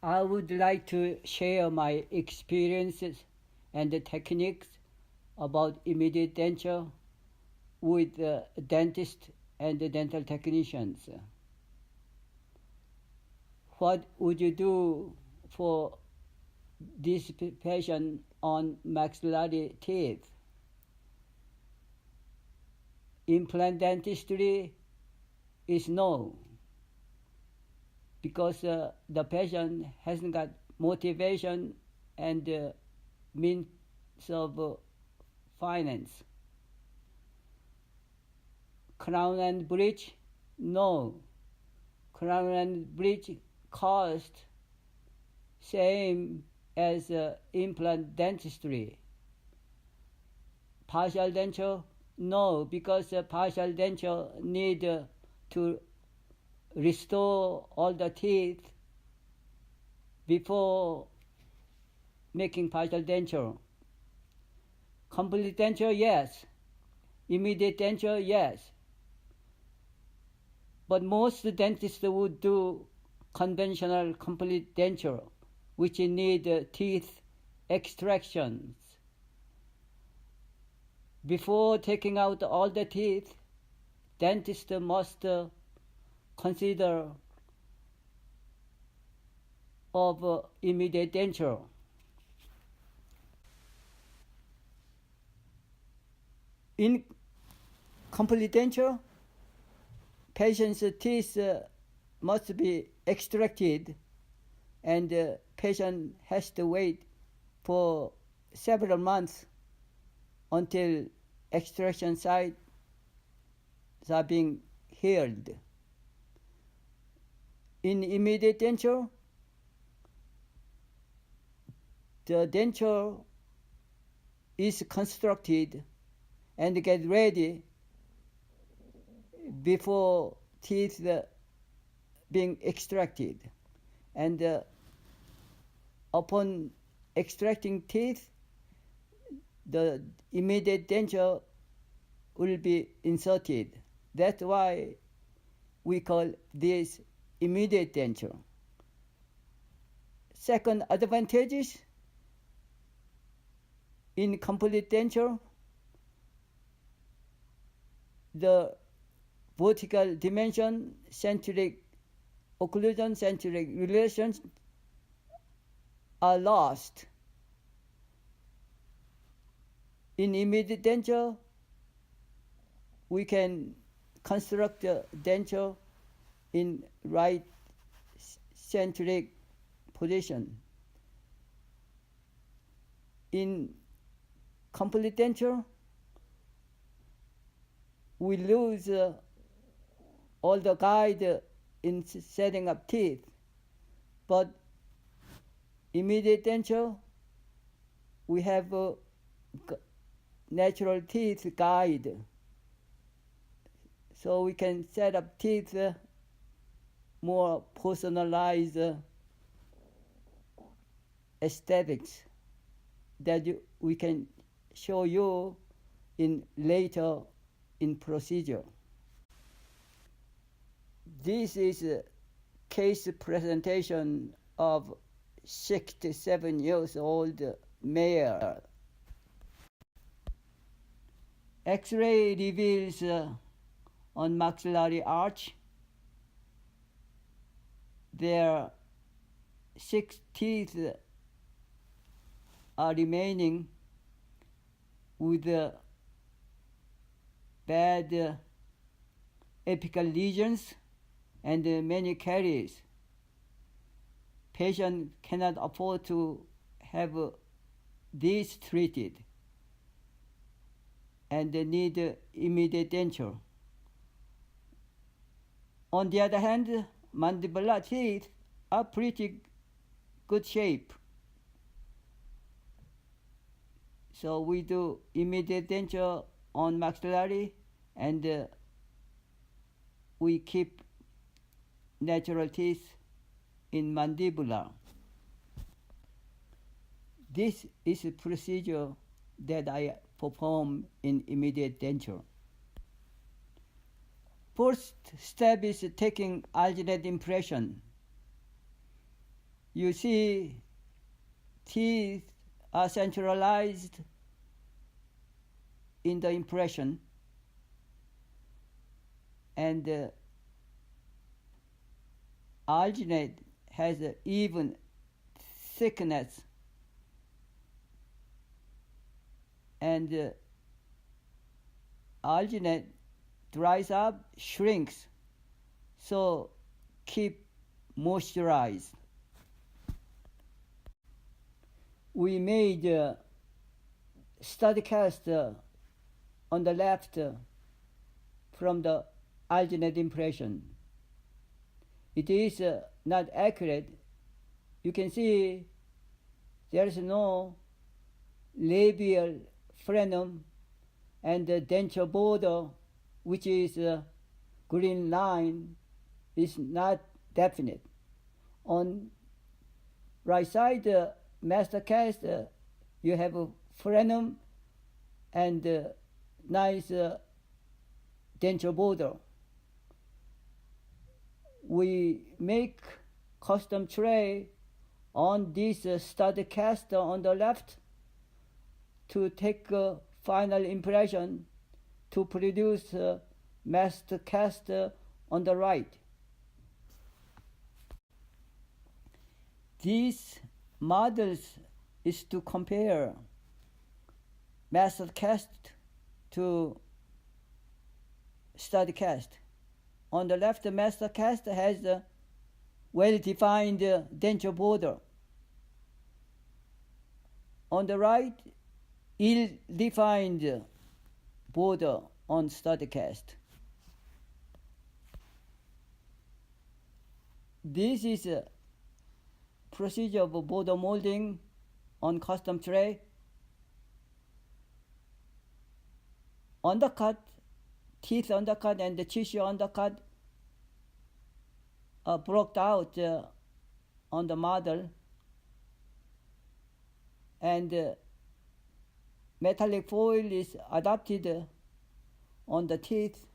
I would like to share my experiences and the techniques about immediate denture with dentists and the dental technicians. What would you do for this patient on maxillary teeth? Implant dentistry is no, because the patient hasn't got motivation and means of finance. Crown and bridge, no. Crown and bridge cost same as implant dentistry. Partial denture, no, because partial denture need to restore all the teeth before making partial denture. Complete denture, yes. Immediate denture, yes. But most dentists would do conventional complete denture, which need teeth extractions. Before taking out all the teeth, dentist must consider of immediate denture. In complete denture, patient's teeth must be extracted, and the patient has to wait for several months until extraction sites are being healed. In immediate denture, the denture is constructed and get ready before teeth being extracted. And upon extracting teeth, the immediate denture will be inserted. That's why we call this immediate denture. Second advantage in complete denture, the vertical dimension, centric occlusion, centric relations are lost. In immediate denture, we can construct the denture in right centric position. In complete denture, we lose all the guide in setting up teeth, but immediate denture, we have natural teeth guide, so we can set up teeth more personalized aesthetics that we can show you in later in procedure. This is a case presentation of 67 years old male. X-ray reveals on maxillary arch there 6 teeth are remaining with bad apical lesions and many caries. Patient cannot afford to have these treated and they need immediate denture. On the other hand, mandibular teeth are pretty good shape. So we do immediate denture on maxillary, and we keep natural teeth in mandibular. This is a procedure that I perform in immediate denture. First step is taking alginate impression. You see, teeth are centralized in the impression, and alginate has an even thickness, and alginate dries up, shrinks, so keep moisturized. We made study cast on the left from the alginate impression. It is not accurate. You can see there is no labial frenum, and the denture border, which is green line, is not definite. On right side master cast, you have a frenum and nice denture border. We make custom tray on this study cast on the left to take final impression to produce master cast on the right. These models is to compare master cast to study cast. On the left, the master cast has a well-defined denture border. On the right, ill-defined border on study cast. This is a procedure of border molding on custom tray. Undercut, teeth undercut and the tissue undercut are blocked out on the model, and metallic foil is adapted on the teeth.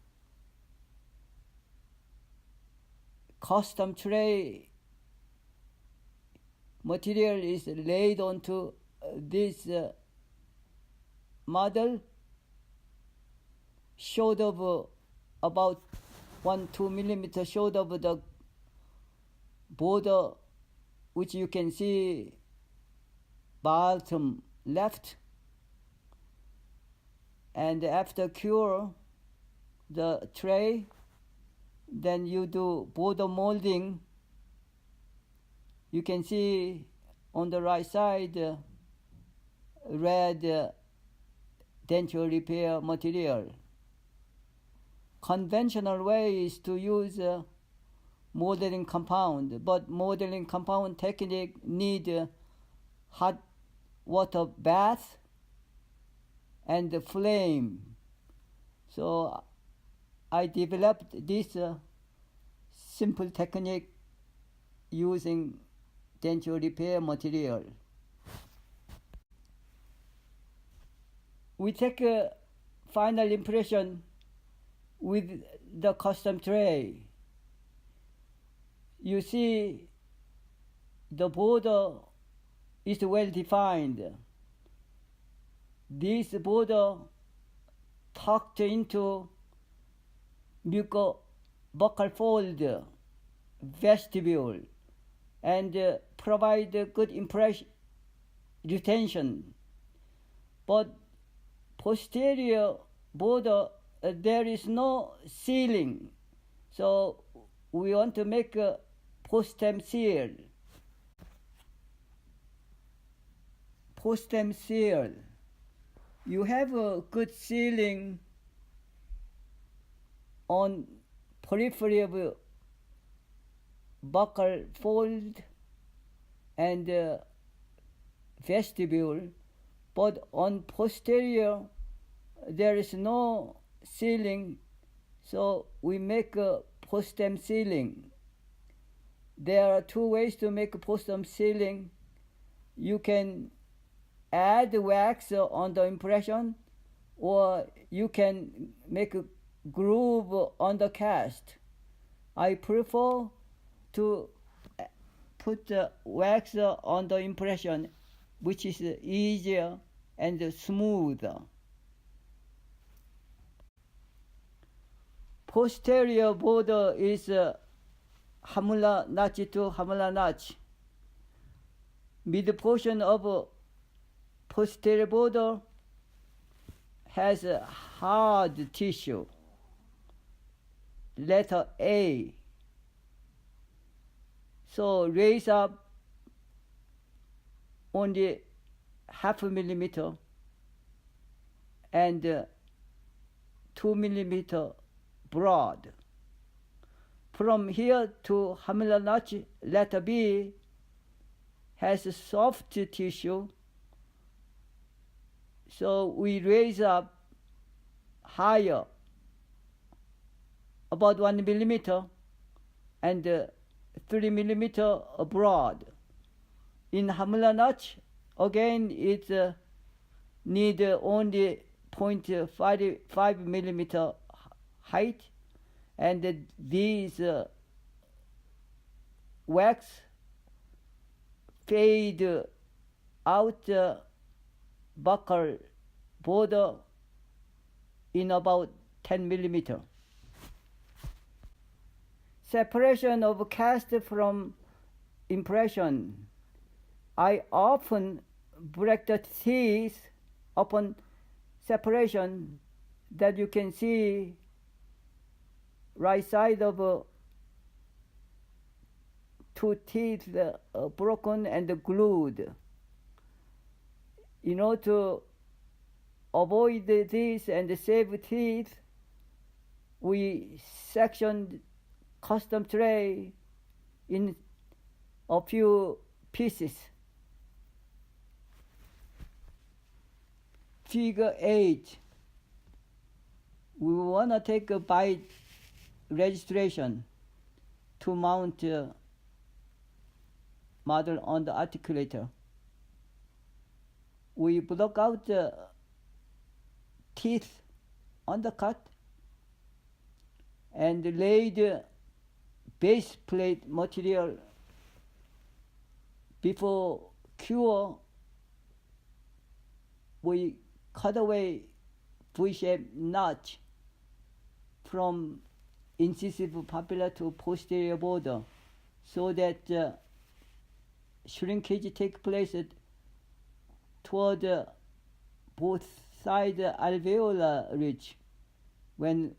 Custom tray material is laid onto this model, short of about 1-2 millimeter short of the border, which you can see bottom left. And after cure the tray, then you do border molding. You can see on the right side red denture repair material. Conventional way is to use modeling compound, but modeling compound technique need hot water bath and the flame. So I developed this simple technique using denture repair material. We take a final impression with the custom tray. You see the border is well defined. This border tucked into mucobuccal fold vestibule and provide a good impression retention. But posterior border there is no sealing, so we want to make a post-stem seal. Post-stem seal. You have a good sealing on periphery of buccal fold and vestibule, but on posterior there is no sealing, so we make a post-stem sealing. There are two ways to make a post-stem sealing. You can add wax on the impression, or you can make a groove on the cast. I prefer to put the wax on the impression, which is easier and smoother. Posterior border is hamula notch to hamula notch. Mid portion of posterior border has a hard tissue, letter A. So raise up only 0.5 millimeter and 2 millimeter broad. From here to hamula notch, letter B has a soft tissue, so we raise up higher, about 1 millimeter and 3 millimeter broad. In hamula notch, again it need only 0.5 millimeter height, and these wax fade out buccal border in about 10 millimeter. Separation of cast from impression. I often break the teeth upon separation that you can see right side of two teeth broken and glued. In order to avoid this and save teeth, we sectioned custom tray in a few pieces. Figure 8. We want to take a bite registration to mount model on the articulator. We block out the teeth undercut and lay the base plate material before cure. We cut away V-shaped notch from incisive papilla to posterior border so that shrinkage takes place toward both side alveolar ridge when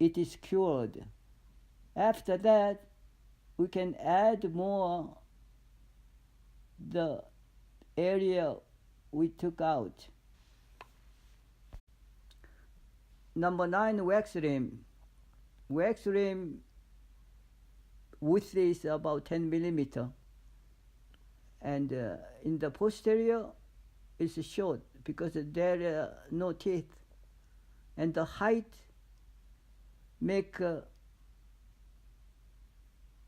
it is cured. After that, we can add more the area we took out. Number 9, wax rim. Wax rim width is about 10 millimeter, and in the posterior it's short because there are no teeth, and the height make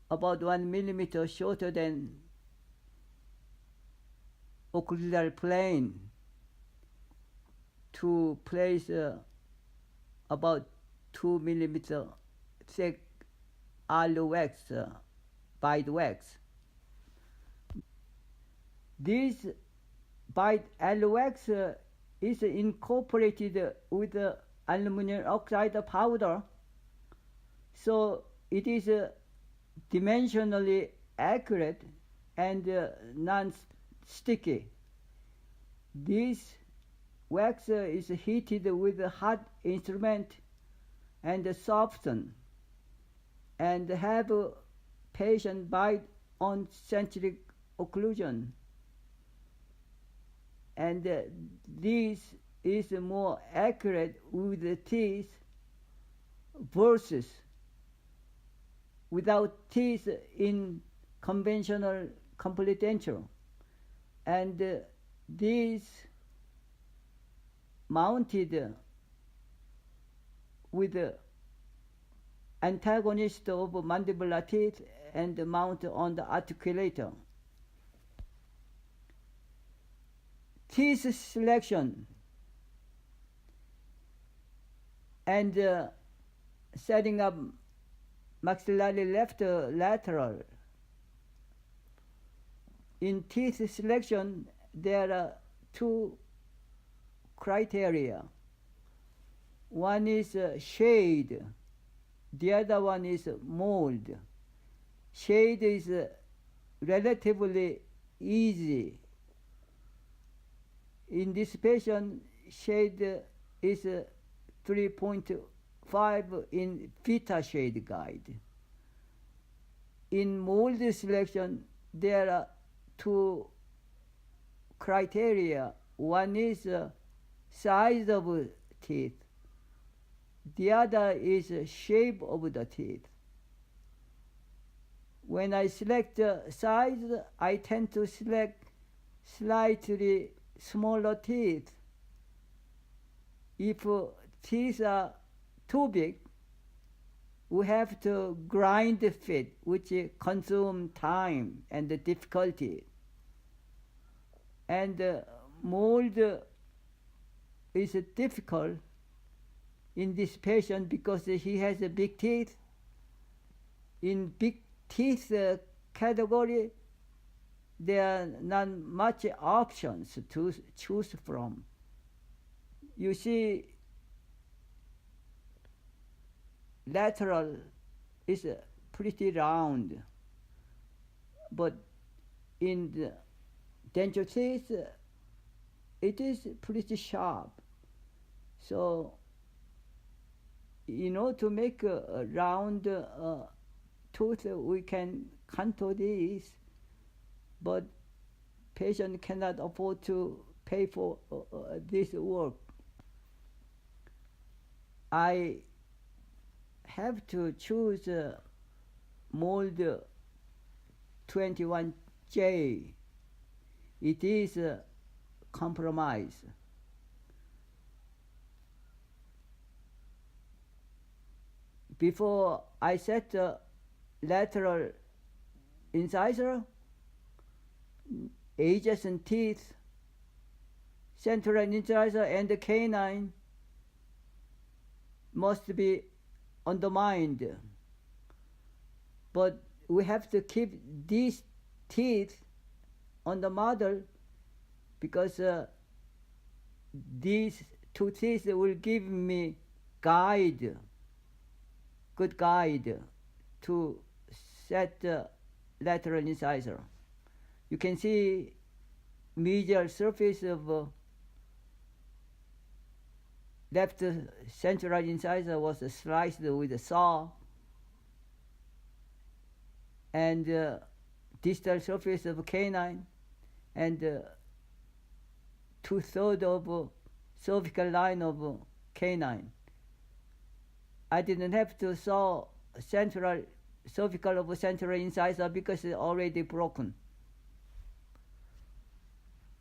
about 1 millimeter shorter than occlusal plane to place about 2 millimeter thick alu wax, bite wax. This bite alu wax is incorporated with aluminum oxide powder, so it is dimensionally accurate and non-sticky. This wax is heated with a hot instrument and softened, and have a patient bite on centric occlusion. And this is more accurate with the teeth versus without teeth in conventional complete denture. And these mounted with the antagonist of mandibular teeth and mount on the articulator. Teeth selection and setting up maxillary left lateral. in teeth selection, there are two criteria. One is shade, the other one is mold. Shade is relatively easy. In this patient, shade is 3.5 in Vita shade guide. In mold selection, there are two criteria. One is size of teeth. The other is shape of the teeth. When I select size, I tend to select slightly smaller teeth. If teeth are too big, we have to grind it, which consumes time and difficulty. And mold is difficult in this patient because he has big teeth. In big teeth category, there are not much options to choose from. You see, lateral is pretty round, but in the denture teeth, it is pretty sharp. So, in order to make a round tooth, we can contour these, but patient cannot afford to pay for this work. I have to choose mold 21J. It is a compromise. Before I set the lateral incisor, adjacent teeth, central incisor, and the canine must be undermined. But we have to keep these teeth on the model because these two teeth will give me good guide to set the lateral incisor. You can see medial surface of left central incisor was sliced with a saw, and distal surface of canine, and 2/3 of cervical line of canine. I didn't have to saw central cervical of central incisor because it's already broken.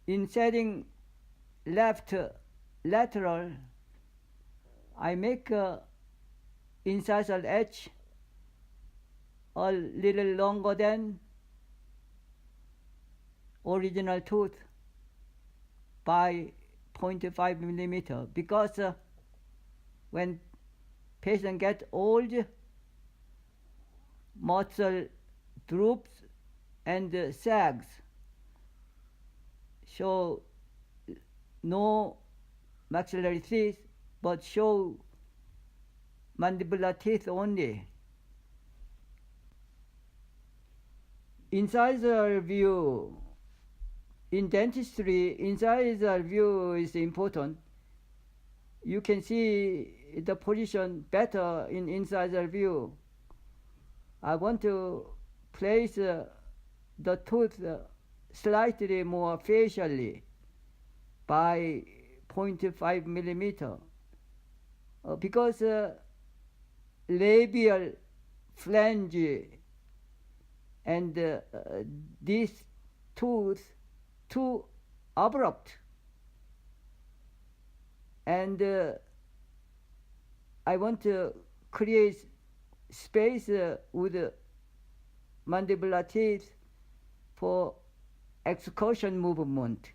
In setting left lateral, I make incisal edge a little longer than original tooth by 0.5 millimeter because when patient get old, muscle droops and sags, show no maxillary teeth but show mandibular teeth only. Incisal view. In dentistry, incisal view is important. You can see the position better in incisal view. I want to place the tooth slightly more facially by 0.5 millimeter because labial flange and this tooth too abrupt, and I want to create space with mandibular teeth for excursion movement.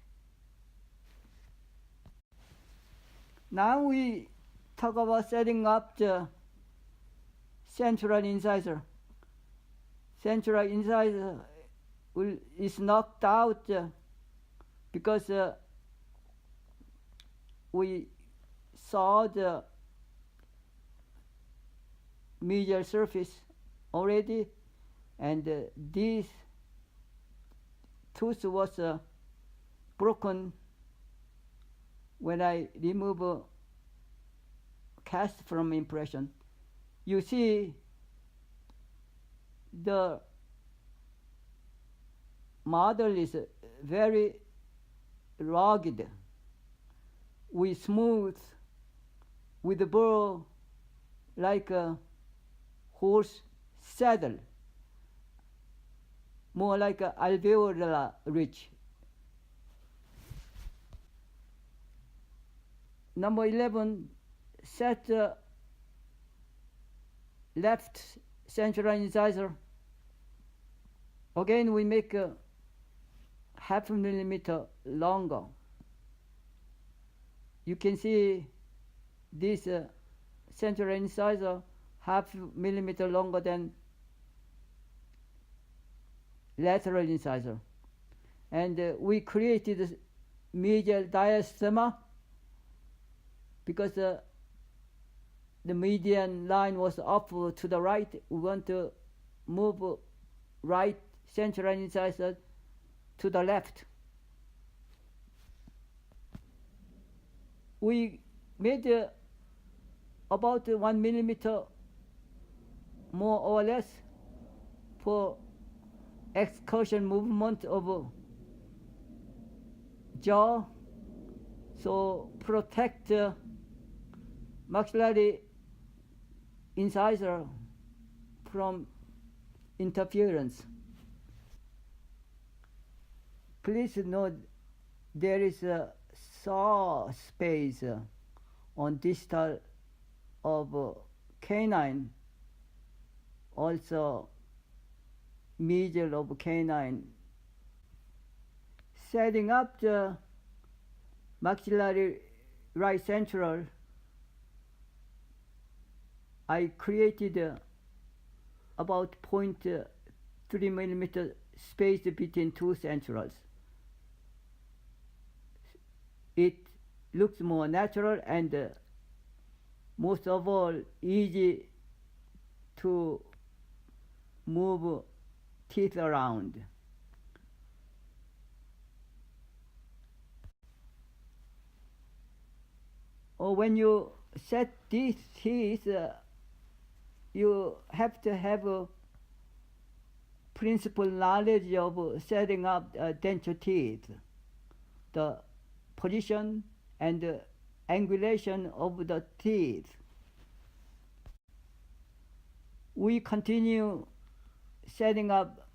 Now we talk about setting up the central incisor. Central incisor is knocked out because we saw the medial surface already, and this tooth was broken when I remove cast from impression. You see the model is very rugged. We smooth with the burr like a horse saddle, more like an alveolar ridge. Number 11, set left central incisor. Again, we make a half millimeter longer. You can see this central incisor half millimeter longer than lateral incisor. And we created medial diastema because the median line was up to the right. We want to move right central incisor to the left. We made about 1 millimeter more or less for excursion movement of jaw, so protect maxillary incisor from interference. Please note there is a saw space on distal of canine, also medial of canine. Setting up the maxillary right central, I created about 0.3 millimeter space between two centrals. It looks more natural and most of all easy to move teeth around. Or when you set these teeth, you have to have a principal knowledge of setting up denture teeth, the position and the angulation of the teeth. We continue setting up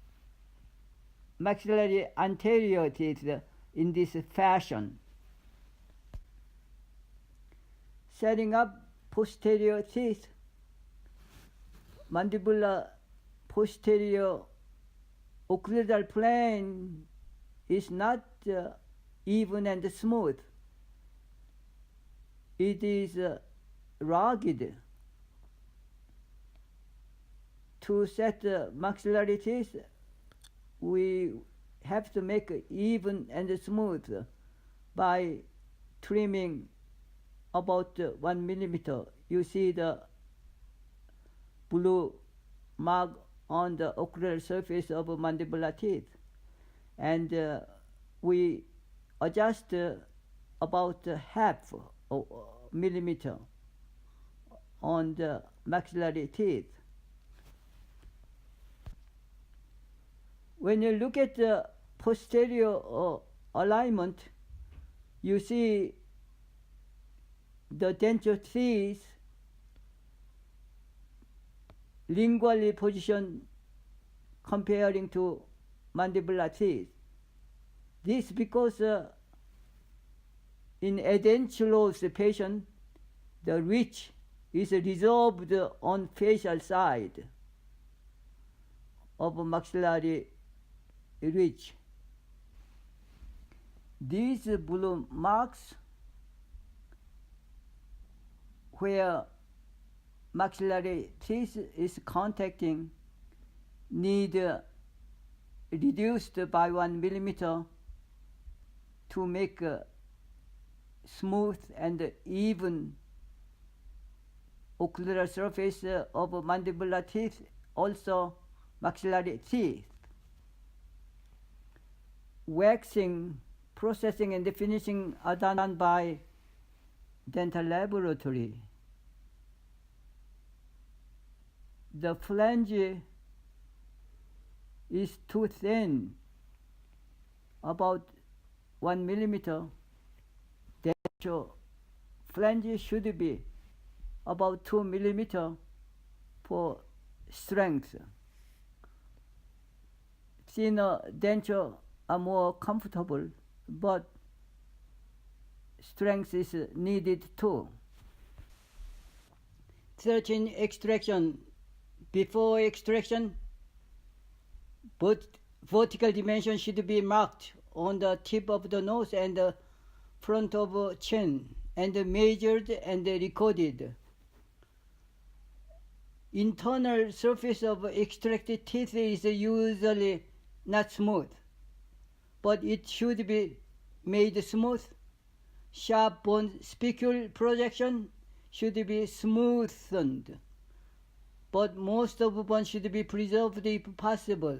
maxillary anterior teeth in this fashion. Setting up posterior teeth, mandibular posterior occlusal plane is not even and smooth. It is rugged. To set maxillary teeth, we have to make it even and smooth by trimming about 1 millimeter. You see the blue mark on the occlusal surface of mandibular teeth, and we adjust about half millimeter on the maxillary teeth. When you look at the posterior alignment, you see the denture teeth lingually positioned comparing to mandibular teeth. This because in edentulous patient, the ridge is resolved on facial side of maxillary ridge. These blue marks where maxillary teeth is contacting need reduced by 1 millimeter to make a smooth and even ocular surface of mandibular teeth, also maxillary teeth. Waxing, processing, and finishing are done by dental laboratory. The flange is too thin, about 1 millimeter. Denture flange should be about 2 millimeter for strength. Thinner denture are more comfortable, but strength is needed too. 13. Extraction. Before extraction, both vertical dimension should be marked on the tip of the nose and the front of chin, and measured and recorded. Internal surface of extracted teeth is usually not smooth, but it should be made smooth. Sharp bone spicule projection should be smoothened, but most of bone should be preserved if possible.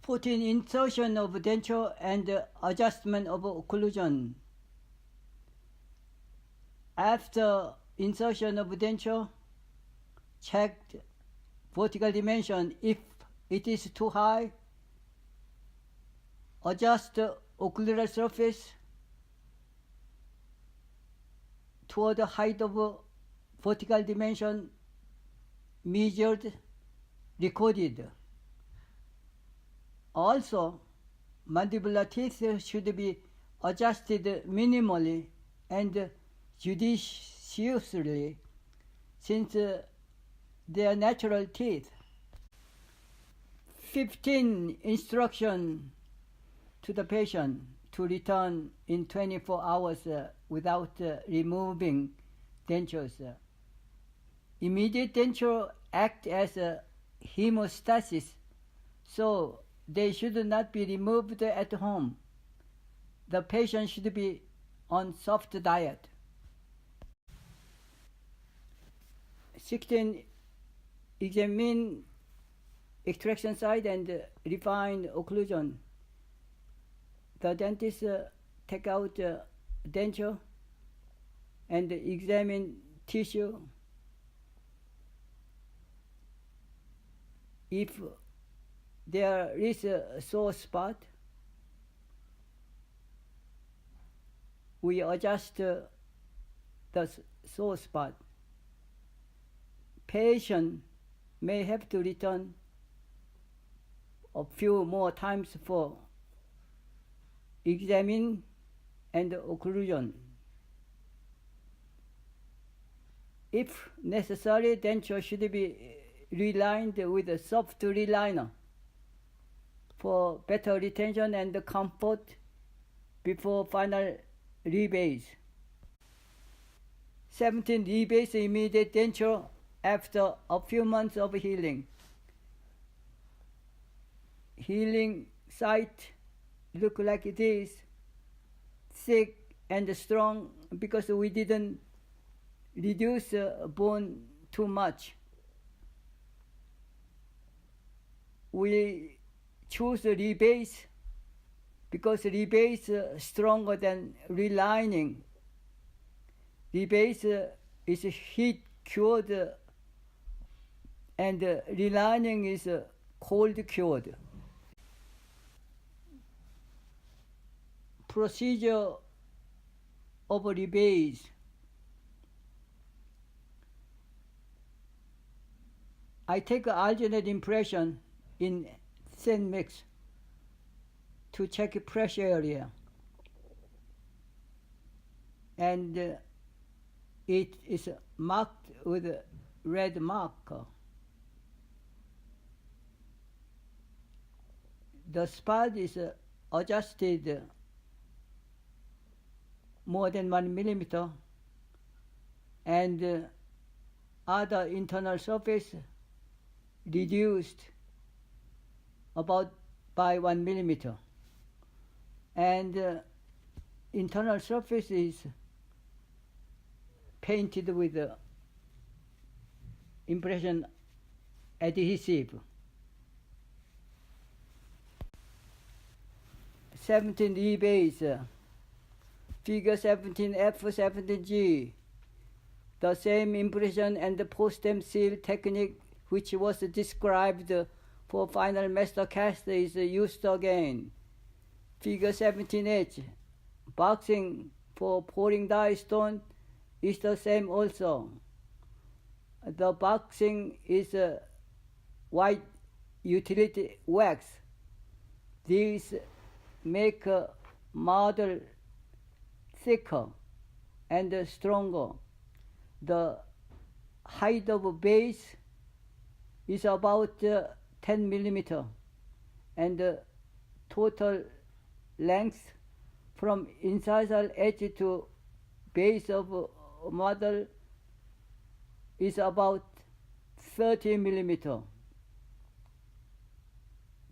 14. Insertion of denture and adjustment of occlusion. After insertion of denture, check vertical dimension. If it is too high, adjust ocular surface toward the height of vertical dimension measured, recorded. Also, mandibular teeth should be adjusted minimally and judiciously, since they are natural teeth. 15. Instruction to the patient to return in 24 hours without removing dentures. Immediate denture act as a hemostasis, so they should not be removed at home. The patient should be on soft diet. 16. Examine extraction site and refine occlusion. The dentist take out denture and examine tissue. If there is a sore spot, we adjust the sore spot. Patient may have to return a few more times for examine and occlusion. If necessary, denture should be relined with a soft reliner for better retention and comfort before final rebase. 17. Rebase immediate denture after a few months of healing. Healing site look like this, thick and strong, because we didn't reduce bone too much. We choose rebase because rebase stronger than relining. Rebase is heat cured and relining is cold cured. Procedure of rebase. I take alternate impression in thin mix to check pressure area, and it is marked with a red marker. The spot is adjusted more than 1 millimeter, and other internal surface reduced about by 1 millimeter, and internal surface is painted with impression adhesive. 17E base, figure 17F17G, the same impression and post-stem seal technique which was described for final master cast is used again. Figure 17H, boxing for pouring die stone is the same also. The boxing is white utility wax. These make a model thicker and stronger. The height of base is about 10 millimeter, and the total length from incisal edge to base of model is about 30 millimeter.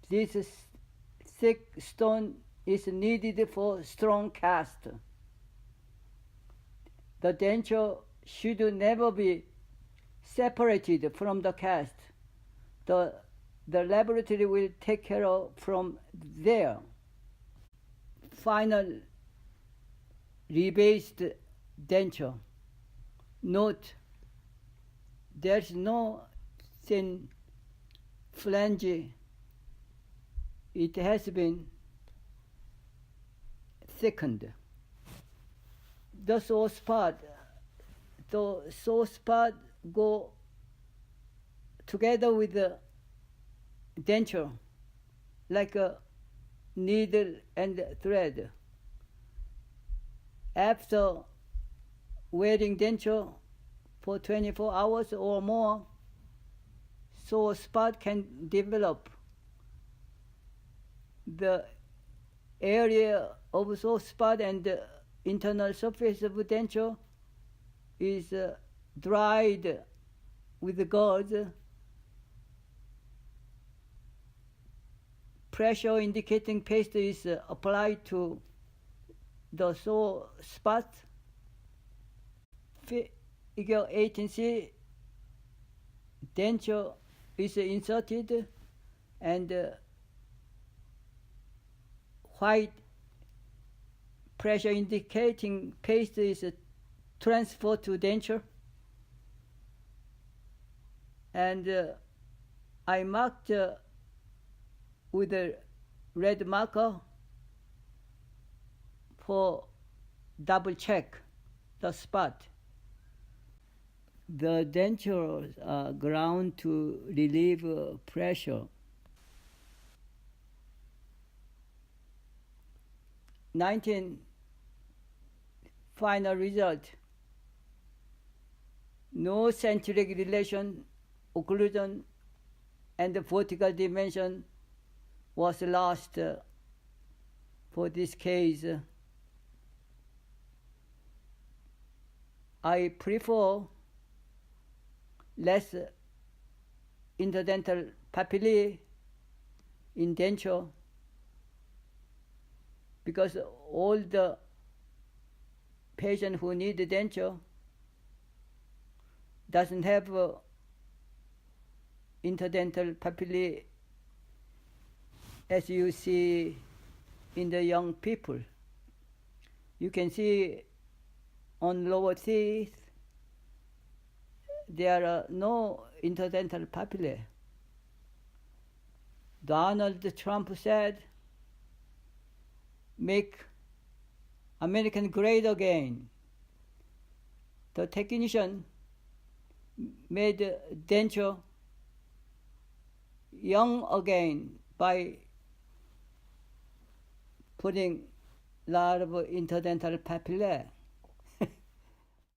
This thick stone is needed for strong cast. The denture should never be separated from the cast. The laboratory will take care of from there. Final rebased denture. Note, there's no thin flange. It has been thickened. The sore spot go together with the denture like a needle and thread. After wearing denture for 24 hours or more, sore spot can develop. The area of sore spot and the internal surface of denture is dried with the gauze. Pressure indicating paste is applied to the sore spot. Figure 18C, denture is inserted and white pressure indicating paste is transferred to denture, and I marked with a red marker for double check the spot. The dentures are ground to relieve pressure. 19 final result. No centric relation, occlusion, and the vertical dimension was lost for this case. I prefer less interdental papillae in denture because all the patients who need the denture doesn't have interdental papillae as you see in the young people. You can see on lower teeth there are no interdental papillae. Donald Trump said, "Make American great again." The technician made denture young again by putting a lot of interdental papillae.